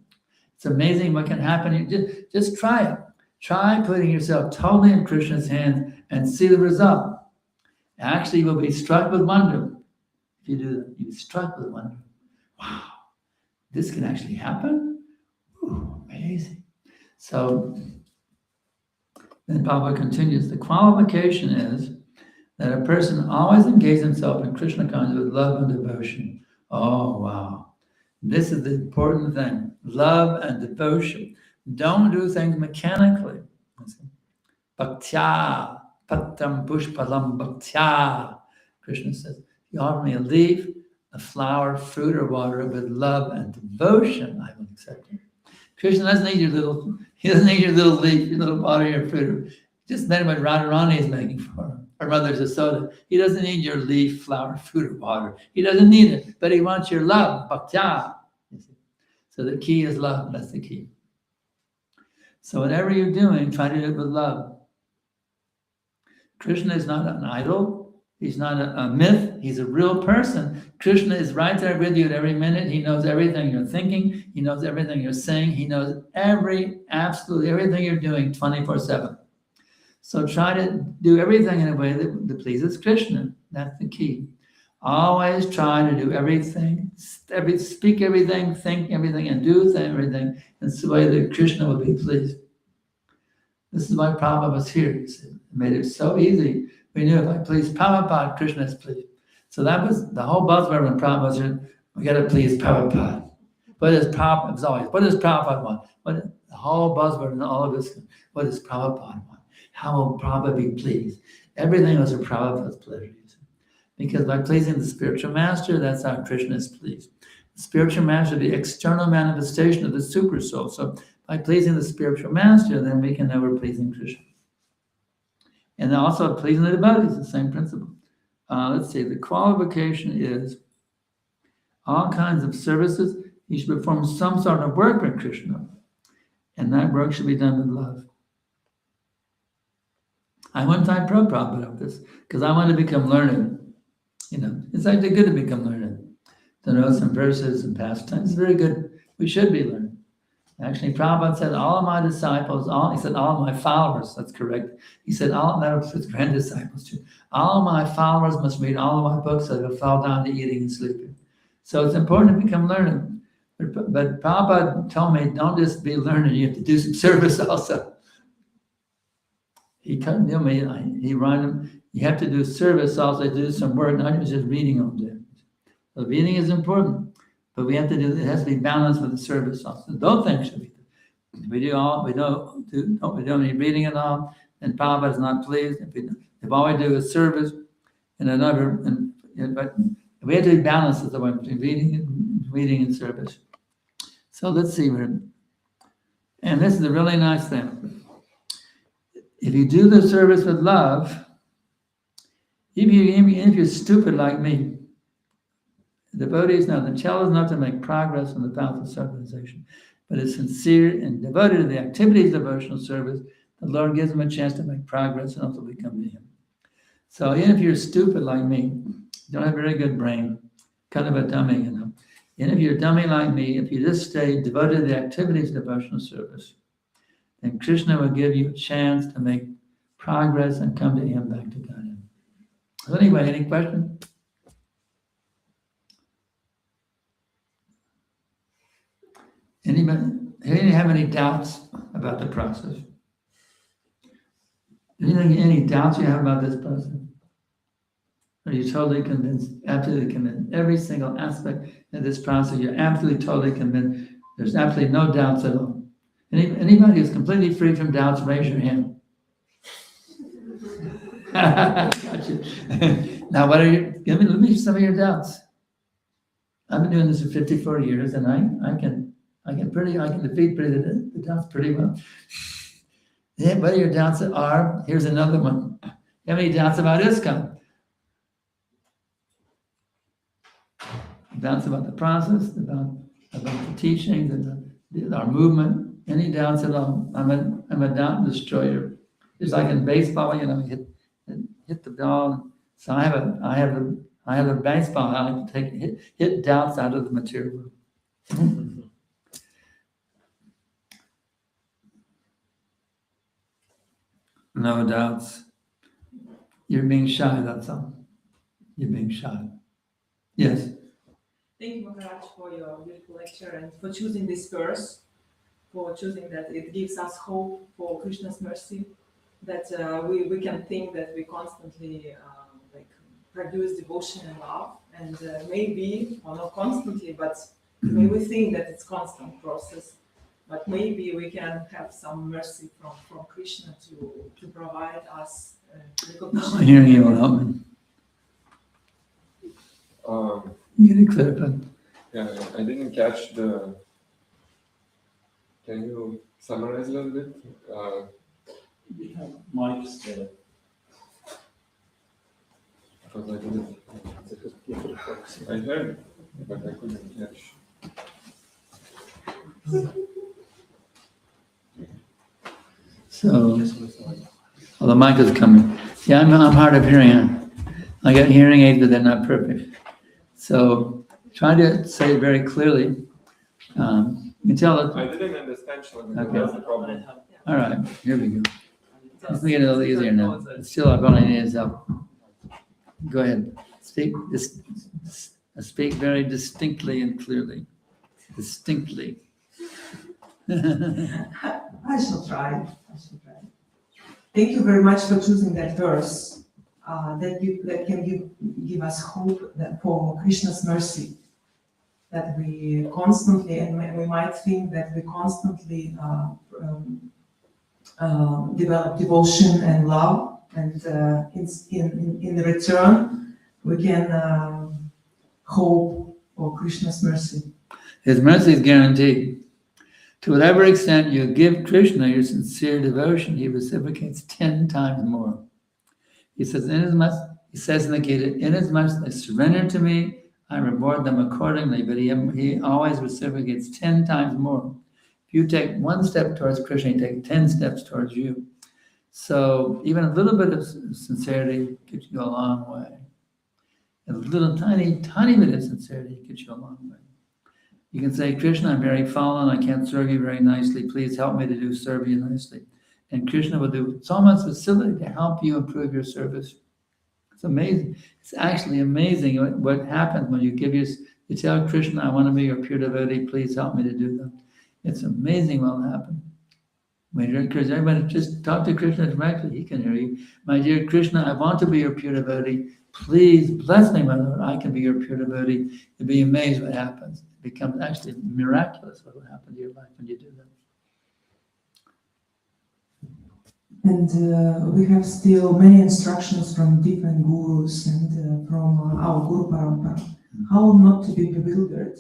It's amazing what can happen. Just try it. Try putting yourself totally in Krishna's hands and see the result. Actually, you will be struck with wonder. If you do that, you'll be struck with wonder. Wow, this can actually happen? Ooh, amazing. So then Prabhupada continues, the qualification is that a person always engages himself in Krishna consciousness with love and devotion. Oh, wow. This is the important thing. Love and devotion. Don't do things mechanically. Bhaktya, pattam pushpalam bhaktya. Krishna says, you offer me a leaf, a flower, fruit, or water with love and devotion, I will accept it. Krishna doesn't need your little leaf, your little water, your fruit. Just then what Radharani is making for him. Our mother's a soda. He doesn't need your leaf, flower, food, or water. He doesn't need it, but he wants your love. Bhaktya. So the key is love. That's the key. So whatever you're doing, try to do it with love. Krishna is not an idol. He's not a myth. He's a real person. Krishna is right there with you at every minute. He knows everything you're thinking. He knows everything you're saying. He knows absolutely everything you're doing 24/7. So try to do everything in a way that pleases Krishna. That's the key. Always try to do everything, speak everything, think everything, and do everything in the way that Krishna will be pleased. This is why Prabhupada was here. He said, it made it so easy. We knew if I please Prabhupada, Krishna is pleased. So that was the whole buzzword when Prabhupada was here. We got to please Prabhupada. What does Prabhupada? It was always, what does Prabhupada want? The whole buzzword and all of this. What does Prabhupada want? How will Prabhupada be pleased? Everything was for Prabhupada's pleasure. Because by pleasing the spiritual master, that's how Krishna is pleased. The spiritual master is the external manifestation of the super soul. So by pleasing the spiritual master, then we can know we're pleasing Krishna. And also pleasing the devotees, the same principle. Let's see, the qualification is all kinds of services. You should perform some sort of work for Krishna. And that work should be done with love. I one time Prabhupada about this because I want to become learned. It's actually good to become learned, to know some verses and pastimes. It's very good. We should be learned. Actually, Prabhupada said, all of my disciples, he said, all of my followers, that's correct. He said, that was his grand disciples too. All of my followers must read all of my books so they'll fall down to eating and sleeping. So it's important to become learned. But Prabhupada told me, don't just be learned, you have to do some service also. He couldn't tell me, he reminded him, you have to do service also, do some work, not just reading all day. So reading is important, but we have to do, it has to be balanced with the service also. Both things should be. We don't need reading at all, and Prabhupada is not pleased. If all we do is service, but we have to be balanced with the way between reading and service. So let's see where, and this is a really nice thing. If you do the service with love, even if you're stupid like me, the devotee is not, the cello is not to make progress on the path of self-realization, but is sincere and devoted to the activities of devotional service. The Lord gives him a chance to make progress and ultimately come to him. So even if you're stupid like me, you don't have a very good brain, kind of a dummy, And if you're a dummy like me, if you just stay devoted to the activities of devotional service, then Krishna will give you a chance to make progress and come to him back to God. So anyway, any questions? Anybody have any doubts about the process? Any doubts you have about this process? Are you totally convinced, absolutely convinced? Every single aspect of this process, you're absolutely, totally convinced. There's absolutely no doubts at all. Anybody who's completely free from doubts, raise your hand. Gotcha. Now, let me some of your doubts. I've been doing this for 54 years, and I can defeat the doubts pretty well. Yeah, what are your doubts are? Here's another one. You have any doubts about ISKCON? Doubts about the process, about the teachings, and our movement. Any doubts at all? I'm a doubt destroyer. Just like in baseball, hit the ball. So I have a baseball. I like to hit doubts out of the material. No doubts. You're being shy, that's all. You're being shy. Yes. Thank you, Maharaj, for your beautiful lecture and for choosing this verse, for choosing that it gives us hope for Krishna's mercy, that we can think that we constantly produce devotion and love, and maybe, or not constantly, but maybe we think that it's constant process, but maybe we can have some mercy from Krishna to provide us recognition. I'm hearing you will help me. You get it clear, Yeah, I didn't catch the. Can you summarize a little bit? We have mics there. Because I didn't. I heard, but I couldn't catch. So, well, the mic is coming. Yeah, I'm hard of hearing. I got hearing aids, but they're not perfect. So, try to say it very clearly. You can tell it. I didn't understand, Shlomo, Okay. that's the problem. All right, here we go. Let's make it a little easier now. But still, I've only needed help. Go ahead. Speak very distinctly and clearly. Distinctly. I shall try. Thank you very much for choosing that verse. That can give us hope that for Krishna's mercy. That we constantly, and we might think that we constantly develop devotion and love, and in return we can hope for Krishna's mercy. His mercy is guaranteed. To whatever extent you give Krishna your sincere devotion, he reciprocates 10 times more. He says, he says in the Gita, inasmuch they surrender to me, I reward them accordingly, but he always reciprocates 10 times more. If you take one step towards Krishna, he takes 10 steps towards you. So even a little bit of sincerity gets you a long way. A little tiny bit of sincerity gets you a long way. You can say, Krishna, I'm very fallen, I can't serve you very nicely, please help me to serve you nicely. And Krishna will do so much facility to help you improve your service. It's amazing. It's actually amazing what happens when you tell Krishna, I want to be your pure devotee, please help me to do that. It's amazing what will happen. My dear Krishna, everybody just talk to Krishna directly, he can hear you. My dear Krishna, I want to be your pure devotee. Please bless me, my Lord. I can be your pure devotee. You'll be amazed what happens. It becomes actually miraculous what will happen to your life when you do that. And we have still many instructions from different gurus and from our Guru Parampara. How not to be bewildered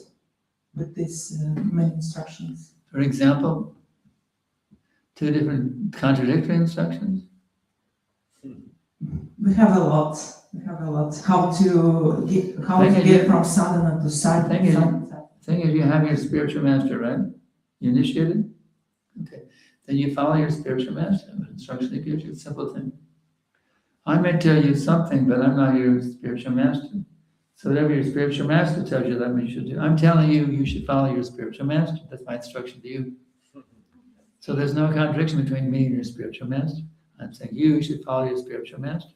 with these many instructions? For example, 2 different contradictory instructions. We have a lot. How to get from sadhana to sadhana. Thing is, you have your spiritual master, right? You initiated? Okay. Then you follow your spiritual master. What instruction he gives you, a simple thing. I may tell you something, but I'm not your spiritual master. So whatever your spiritual master tells you, that's what you should do. I'm telling you, you should follow your spiritual master. That's my instruction to you. So there's no contradiction between me and your spiritual master. I'm saying you should follow your spiritual master.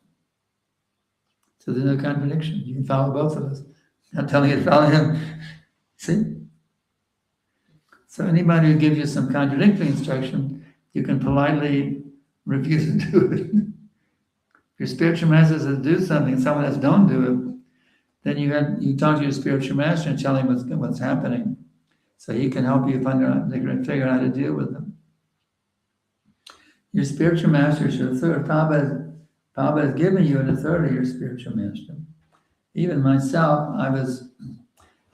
So there's no contradiction. You can follow both of us. I'm telling you to follow him. See? So anybody who gives you some contradictory instruction, you can politely refuse to do it. If your spiritual master says do something and someone else don't do it, then you talk to your spiritual master and tell him what's happening. So he can help you figure out how to deal with them. Your spiritual master is your third. Prabhupada has given you an authority, your spiritual master. Even myself, I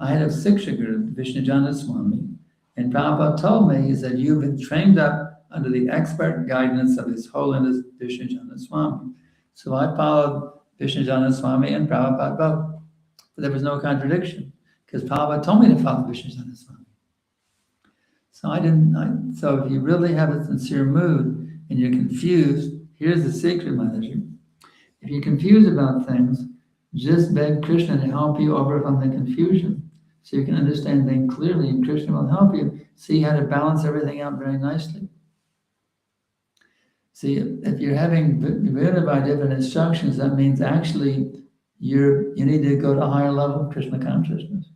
had a Siksha Guru, Vishnujana Swami, and Prabhupada told me, he said, you've been trained up under the expert guidance of His Holiness Vishnujana Swami. So I followed Vishnujana Swami and Prabhupada both. But there was no contradiction, because Prabhupada told me to follow Vishnujana Swami. So if you really have a sincere mood and you're confused, here's the secret, Maharaji. If you're confused about things, just beg Krishna to help you overcome the confusion, so you can understand things clearly, and Krishna will help you see how to balance everything out very nicely. See, if you're having bewildered by different instructions, that means actually you need to go to a higher level of Krishna consciousness.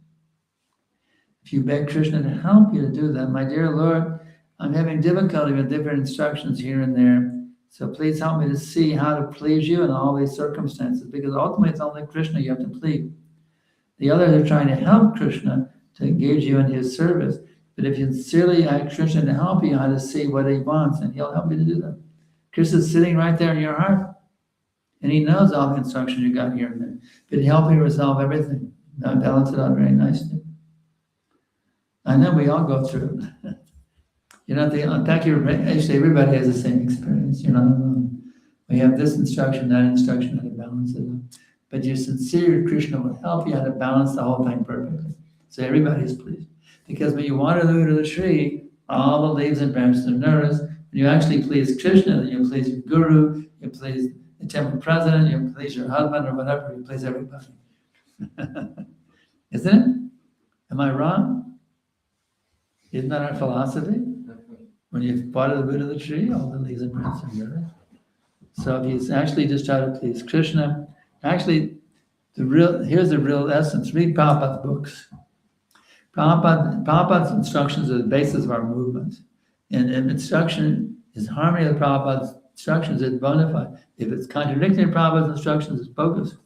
If you beg Krishna to help you to do that, my dear Lord, I'm having difficulty with different instructions here and there, so please help me to see how to please you in all these circumstances, because ultimately it's only Krishna you have to please. The others are trying to help Krishna to engage you in his service, but if you sincerely ask Krishna to help you how to see what he wants, and he'll help you to do that. Krishna's sitting right there in your heart, and he knows all the instructions you got here and there, but he'll help you resolve everything. Now balance it out very nicely. I know we all go through it. You're not the only, in fact, actually everybody has the same experience. You're not alone. We have this instruction, that instruction, how to balance it out. but your sincere Krishna will help you how to balance the whole thing perfectly. So everybody's pleased. Because when you water the root of the tree, all the leaves and branches are nourished. When you actually please Krishna, then you please your guru, you please the temple president, you please your husband or whatever, you please everybody. Isn't it? Am I wrong? Isn't that our philosophy? When you water the root of the tree, all the leaves and branches are nourished. So if you actually just try to please Krishna, actually, here's the real essence. Read Prabhupada's books. Prabhupada's instructions are the basis of our movement. And instruction is harmony with Prabhupada's instructions is bona fide. If it's contradicting Prabhupada's instructions, it's bogus.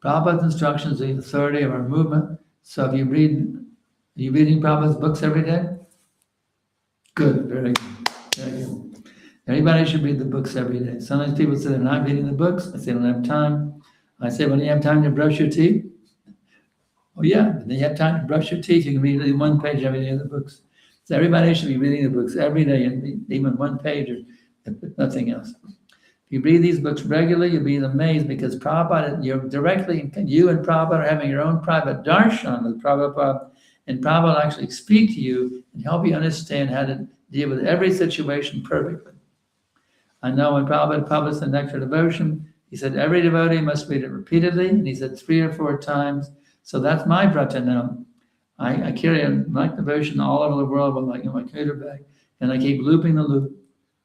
Prabhupada's instructions are the authority of our movement. So if are you reading Prabhupada's books every day? Good, very good. Very good. Everybody should read the books every day. Sometimes people say they're not reading the books. I say, I don't have time. I say, well, you have time to brush your teeth? Oh, yeah. Then you have time to brush your teeth. You can read one page every day of the books. So everybody should be reading the books every day, and even one page or nothing else. If you read these books regularly, you'll be amazed because Prabhupada, you and Prabhupada are having your own private darshan with Prabhupada, and Prabhupada will actually speak to you and help you understand how to deal with every situation perfectly. I know when Prabhupada published the Nectar Devotion, he said every devotee must read it repeatedly, and he said 3 or 4 times. So that's my brata now. I carry a Nectar Devotion all over the world with in my computer bag, and I keep looping the loop.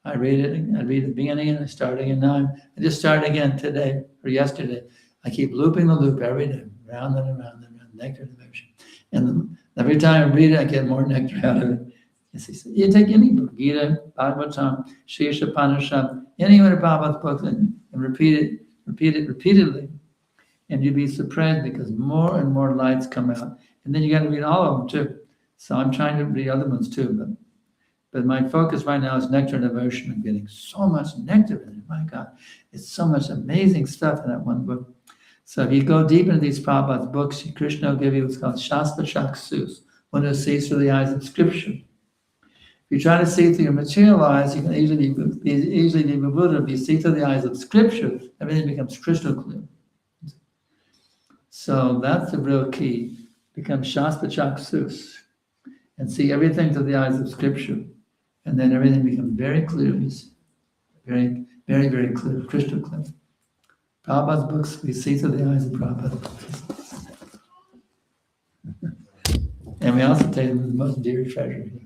I read it, I read the beginning and I start again. Now I just started again today or yesterday. I keep looping the loop every day, round and around and around, Nectar Devotion. And every time I read it, I get more nectar out of it. You take any book, Gita, Bhagavatam, Shesha Panishad, any one of Prabhupada's books, and repeat it repeatedly, and you'd be surprised because more and more lights come out. And then you got to read all of them too. So I'm trying to read other ones too, but my focus right now is Nectar Devotion. I'm getting so much nectar in it. My God, it's so much amazing stuff in that one book. So if you go deep into these Prabhupada's books, Krishna will give you what's called Shastra Chaksus, one who sees through the eyes of Scripture. If you try to see through your material eyes, you can easily be bewildered. If you see through the eyes of Scripture, everything becomes crystal clear. So that's the real key. Become Shastra Chaksus and see everything through the eyes of Scripture. And then everything becomes very clear. Very, very, very clear, crystal clear. Prabhupada's books, we see through the eyes of Prabhupada's books. And we also take them as the most dear treasure here.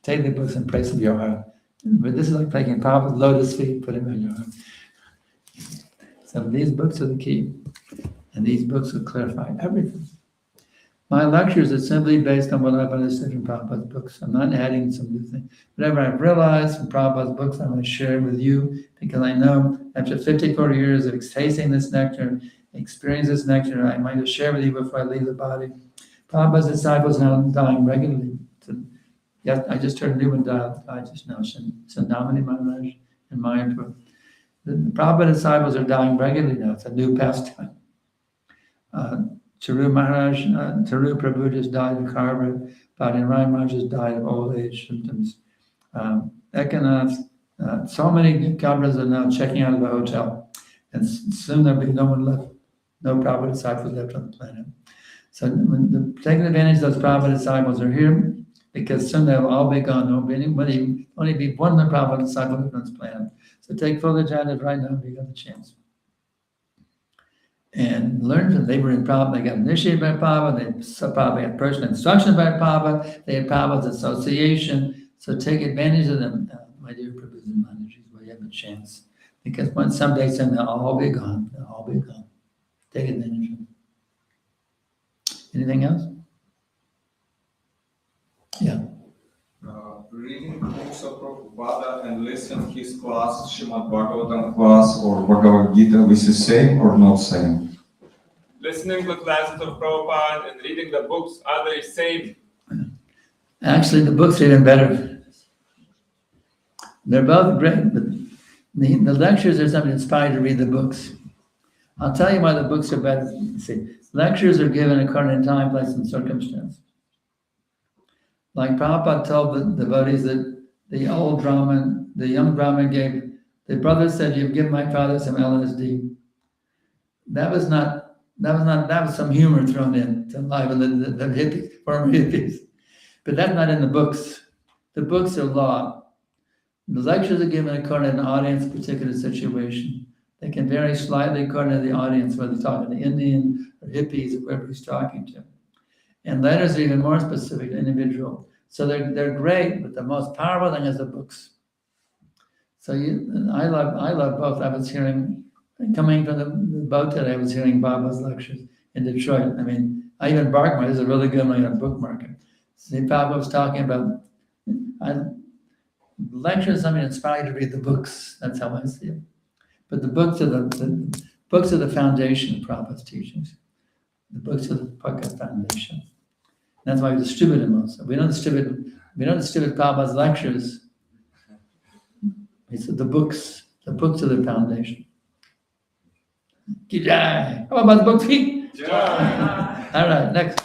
Take the books and place them in your heart. But this is like taking Prabhupada's lotus feet, put them in your heart. So these books are the key. And these books will clarify everything. My lectures are simply based on what I've understood from Prabhupada's books. I'm not adding some new thing. Whatever I've realized from Prabhupada's books, I'm going to share with you because I know after 54 years of tasting this nectar, experiencing this nectar, I might have shared with you before I leave the body. Prabhupada's disciples now dying regularly. I just heard a new one die just now, Sandamani Maharaj and Mayapur. The Prabhupada disciples are dying regularly now. It's a new pastime. Charu Prabhu just died of Carver. Bhadin Maharaj just died of old age symptoms. Ekanath, so many Gabras are now checking out of the hotel. And soon there'll be no one left, no Prabhupada disciples left on the planet. So taking advantage of those Prabhupada disciples are here, because soon they'll all be gone. There will only be one Prabhupada disciple on this planet. So take full advantage right now if you got the chance. And learn from them. They were in Prabhupada, they got initiated by Prabhupada, they probably had personal instruction by Prabhupada, they had Prabhupada's association. So take advantage of them, my dear Prabhus and Manajis, while you have a chance. Because someday soon they'll all be gone. They'll all be gone. Take advantage of them. Anything else? Yeah. Reading books of Prabhupada and listening his class, Srimad Bhagavatam class or Bhagavad Gita, is the same or not same? Listening to classes of Prabhupada and reading the books, are they same? Actually, the books are even better. They're both great, but the lectures are something inspired to read the books. I'll tell you why the books are better. See, lectures are given according to time, place, and circumstance. Like Prabhupada told the devotees that the young Brahmin gave, the brother said, "You've given my father some LSD." that was some humor thrown in to liven the hippies, former hippies. But that's not in the books. The books are law. The lectures are given according to an audience particular situation. They can vary slightly according to the audience, whether he's talking to Indian or hippies or whoever he's talking to. And letters are even more specific to individual. So they're great, but the most powerful thing is the books. So I love both. I was hearing, coming from the boat today, I was hearing Baba's lectures in Detroit. I mean, I even bookmarked. This is a really good one. I bookmark it. See, Baba was talking about lectures. I mean, inspire you to read the books. That's how I see it. But the books are the books are the foundation of Prabhupada's teachings. The books are the Paka foundation. That's why we distribute them also. We don't distribute Prabhupada's lectures. It's the books. The books are the foundation. Jai. How about the books? Yeah. All right, next.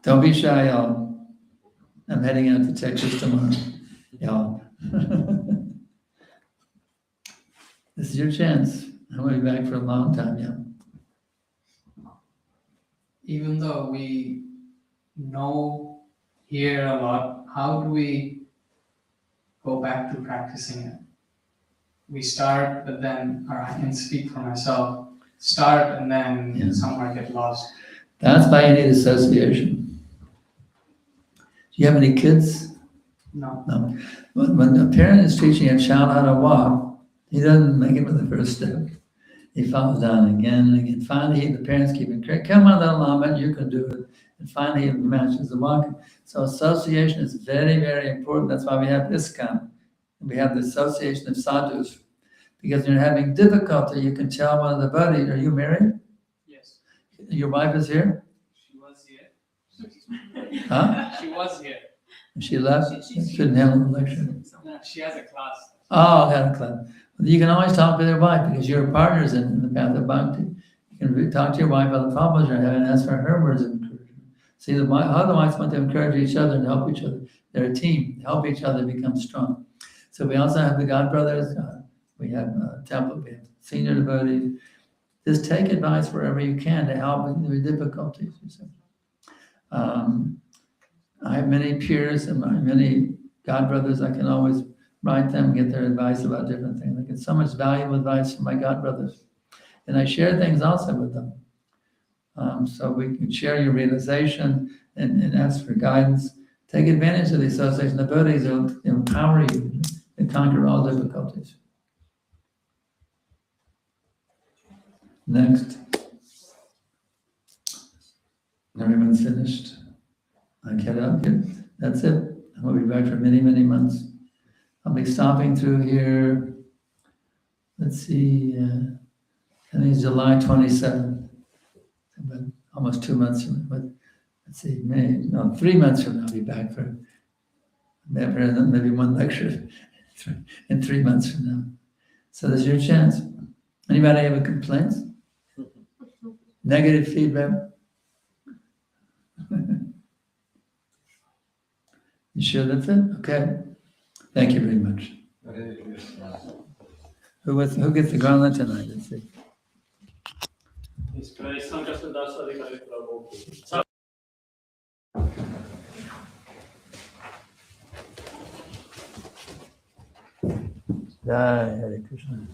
Don't be shy, y'all. I'm heading out to Texas tomorrow, y'all. This is your chance. I'm going to be back for a long time, yeah. Even though we know here a lot, how do we go back to practicing it? We start, but then, or I can speak for myself, start and then somewhere get lost. That's why you need association. Do you have any kids? No. No. When a parent is teaching a child how to walk, he doesn't make it with the first step. He falls down again and again. Finally, the parents keep encouraging, come on, little Lama, you can do it. And finally, he masters the walking. So association is very, very important. That's why we have ISKCON. We have the association of sadhus. Because when you're having difficulty, you can tell one of the buddies, are you married? Yes. Your wife is here? She was here. Huh? She was here. She left? Shouldn't have a lecture. No, she has a class. Oh, got a club. You can always talk with your wife because you're partners in the path of bhakti. You can talk to your wife about the problems you're having and ask for her words of encouragement. See, the wives want to encourage each other and help each other. They're a team, help each other become strong. So we also have the God brothers. We have temple. We have senior devotees. Just take advice wherever you can to help with difficulties. You see. I have many peers and many God brothers. I can always write them, get their advice about different things. I get so much valuable advice from my God brothers. And I share things also with them. So we can share your realization and ask for guidance. Take advantage of the association. The devotees will empower you to conquer all difficulties. Next. Everyone's finished. Okay, that's it. We'll be back for many, many months. I'll be stopping through here. Let's see, I think it's July 27th. But almost 2 months from now. But let's see, 3 months from now, I'll be back for maybe one lecture in 3 months from now. So there's your chance. Anybody have a complaint? Negative feedback? You sure that's it? Okay. Thank you very much. Who gets the garland tonight? Let's see. Jai Hare Krishna.